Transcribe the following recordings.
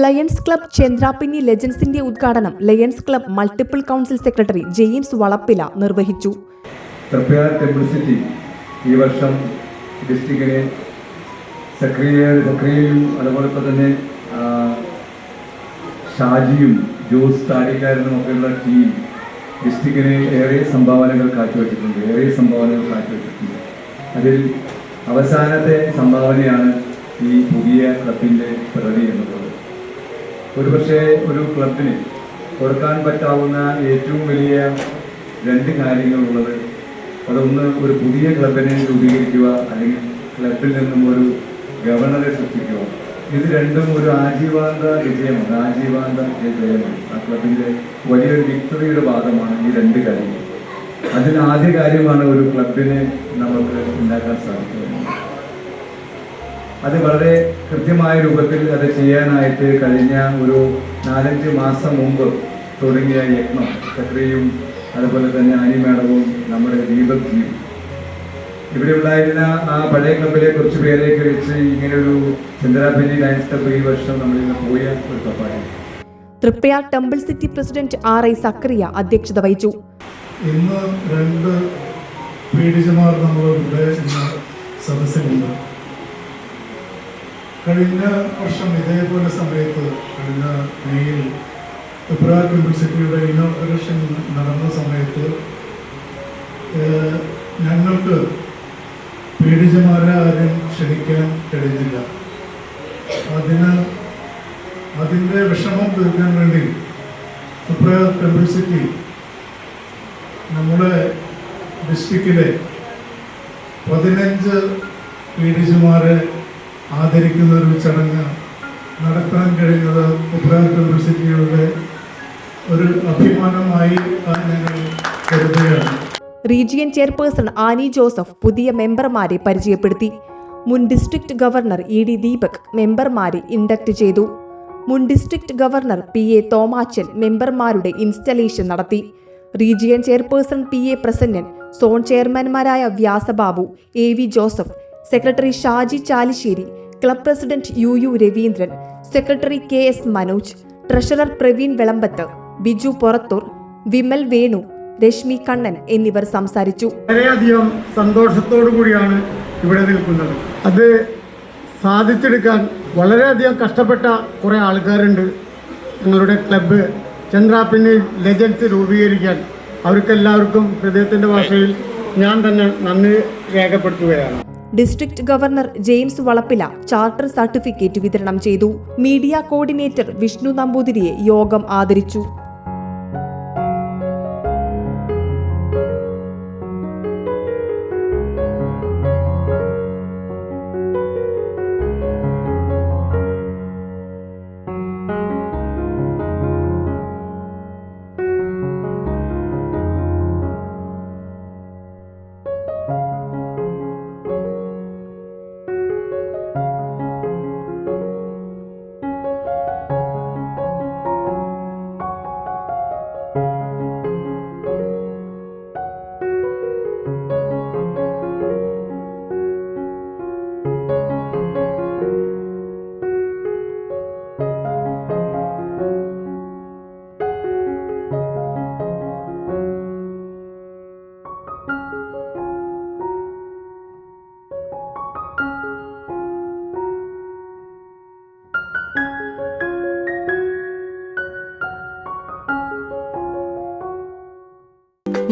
Lions club Chandrapinni ലെജൻസിന്റെ ഉദ്ഘാടനം lions club multiple council secretary James Valappila നിർവഹിച്ചു. Triprayar temple city ഈ വർഷം ഡിസ്ട്രിക്റ്റിനെ സക്രിയയും അതുപോലെ തന്നെ ഷാജിയും ജോസ് താടിക്കാരനും ഒക്കെയുള്ള ടീം ഡിസ്ട്രിക്റ്റിന് ഏറെ സംഭാവനകൾ കാഴ്ചവെച്ചിട്ടുണ്ട്. അതിൽ അവസാനത്തെ സംഭാവനയാണ് ഈ പുതിയ ക്ലബിൻ്റെ പിറവി എന്നുള്ളത്. ഒരുപക്ഷെ ഒരു ക്ലബിന് കൊടുക്കാൻ പറ്റാവുന്ന ഏറ്റവും വലിയ രണ്ട് കാര്യങ്ങളുള്ളത്, അതൊന്ന് ഒരു പുതിയ ക്ലബിനെ രൂപീകരിക്കുക, അല്ലെങ്കിൽ ക്ലബിൽ നിന്നും ഒരു ഗവർണറെ സൃഷ്ടിക്കുക. ഇത് രണ്ടും ഒരു ആജീവാന്ത വിജയമാണ്. ആ ക്ലബിൻ്റെ വലിയൊരു വിക്ടറിയുടെ ഭാഗമാണ് ഈ രണ്ട് കാര്യങ്ങൾ. അതിൽ ആദ്യ കാര്യമാണ് ഒരു ക്ലബിനെ നമുക്ക് ഉണ്ടാക്കാൻ സാധിക്കുന്നത്. അത് വളരെ കൃത്യമായ രൂപത്തിൽ അത് ചെയ്യാനായിട്ട് കഴിഞ്ഞ ഒരു 4-5 മാസം മുമ്പ് തുടങ്ങിയ യജ്ഞം സെക്രട്ടറിയും അതുപോലെ തന്നെ ആനി മാഡവും നമ്മുടെ ദീപക് ജിയും ഇവിടെ ഉണ്ടായിരുന്ന ആ പഴയ ക്ലബിലെ കുറച്ച് പേരെയൊക്കെ വെച്ച് ഇങ്ങനെയൊരു ചന്ദ്രാപിന്നി ലയൺസ് ക്ലബ് ഈ വർഷം നമ്മളിന്ന് പോയ ഒരു ക്ലബായിരുന്നു. Triprayar temple city president RI Zakariya അധ്യക്ഷത വഹിച്ചു. ഇന്ന് 2 പീഡിതമാർ നമ്മളിവിടെ സദസ്സിലുണ്ട്. കഴിഞ്ഞ വർഷം ഇതേപോലെ സമയത്ത് കഴിഞ്ഞ മെയ്യിൽ തൃപ്പയാർ ടെമ്പിൾ സിറ്റിയുടെ ഇനോഗ്രേഷൻ നടന്ന സമയത്ത് ഞങ്ങൾക്ക് പീഡിതമാരെ ആരും ക്ഷണിക്കാൻ കഴിഞ്ഞില്ല. അതിൻ്റെ വിഷമം തീർക്കാൻ വേണ്ടി തൃപ്പയാർ ടെമ്പിൾ സിറ്റി നമ്മുടെ ഡിസ്ട്രിക്റ്റിലെ 15 പീഡിതമാരെ ആദരിക്കുന്ന ഒരു ചടങ്ങ് നടത്താൻ കഴിഞ്ഞത് തൃപ്പയാർ ടെമ്പിൾ സിറ്റിയുടെ ഒരു അഭിമാനമായി ഞങ്ങൾ കരുതുകയാണ്. റീജിയൻ ചെയർപേഴ്സൺ ആനി ജോസഫ് പുതിയ മെമ്പർമാരെ പരിചയപ്പെടുത്തി. മുൻ ഡിസ്ട്രിക്ട് ഗവർണർ ED ദീപക് മെമ്പർമാരെ ഇൻഡക്ട് ചെയ്തു. മുൻ ഡിസ്ട്രിക്ട് ഗവർണർ PA തോമാച്ചൻ മെമ്പർമാരുടെ ഇൻസ്റ്റലേഷൻ നടത്തി. Region chairperson PA Prasannan, zone ചെയർമാൻമാരായ Vyasababu, AV Joseph, secretary Shaji Chalissery, club president UU Raveendran, secretary KS Manoj, treasurer Praveen Velambath, Biju Porathur, Vimal Venu, Reshmi Kannan എന്നിവർ സംസാരിച്ചു. വളരെയധികം സന്തോഷത്തോടു കൂടിയാണ് ഇവിടെ നിൽക്കുന്നത്. അത് സാധിച്ചെടുക്കാൻ വളരെയധികം കഷ്ടപ്പെട്ട കുറേ ആൾക്കാരുണ്ട്. ഞങ്ങളുടെ ക്ലബ്ബ് ചന്ദ്രാപിന്നി ലെജൻസ് രൂപീകരിക്കാൻ അവർക്കെല്ലാവർക്കും ഹൃദയത്തിൻ്റെ ഭാഷയിൽ ഞാൻ തന്നെ നന്ദി രേഖപ്പെടുത്തുകയാണ്. District governor James Valappila charter certificate വിതരണം ചെയ്തു. മീഡിയ കോർഡിനേറ്റർ വിഷ്ണു നമ്പൂതിരിയെ യോഗം ആദരിച്ചു.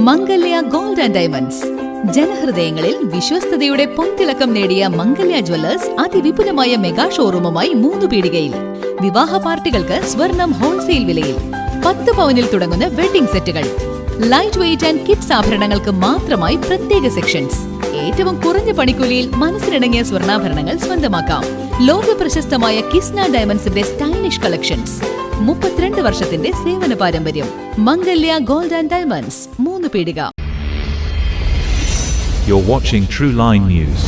മംഗല്യ ഗോൾഡ് ആൻഡ് ഡയമണ്ട്സ്, ജനഹൃദയങ്ങളിൽ വിശ്വസ്തയുടെ പൊൻതിളക്കം നേടിയ മംഗല്യ ജ്വല്ലേഴ്സ് അതിവിപുലമായ മെഗാ ഷോറൂമുമായി 3 പീടികയിൽ. വിവാഹ പാർട്ടികൾക്ക് സ്വർണം ഹോൾസെയിൽ വിലയിൽ. 10 പവനിൽ തുടങ്ങുന്ന വെഡിംഗ് സെറ്റുകൾ, ലൈറ്റ് വെയ്റ്റ് ആൻഡ് കിഡ്സ് ആഭരണങ്ങൾക്ക് മാത്രമായി പ്രത്യേക സെക്ഷൻസ്. ഏറ്റവും കുറഞ്ഞ പണിക്കൂലിയിൽ മനസ്സിനിണങ്ങിയ സ്വർണ്ണാഭരണങ്ങൾ സ്വന്തമാക്കാം. ലോക പ്രശസ്തമായ കിസ്ന ഡയമണ്ട്സിന്റെ സ്റ്റൈലിഷ് കളക്ഷൻസ്. 32 വർഷത്തിന്റെ സേവന പാരമ്പര്യം. മംഗല്യ ഗോൾഡ് ആൻഡ് ഡയമണ്ട്സ്, 3 പീടിക. You're watching True Line News.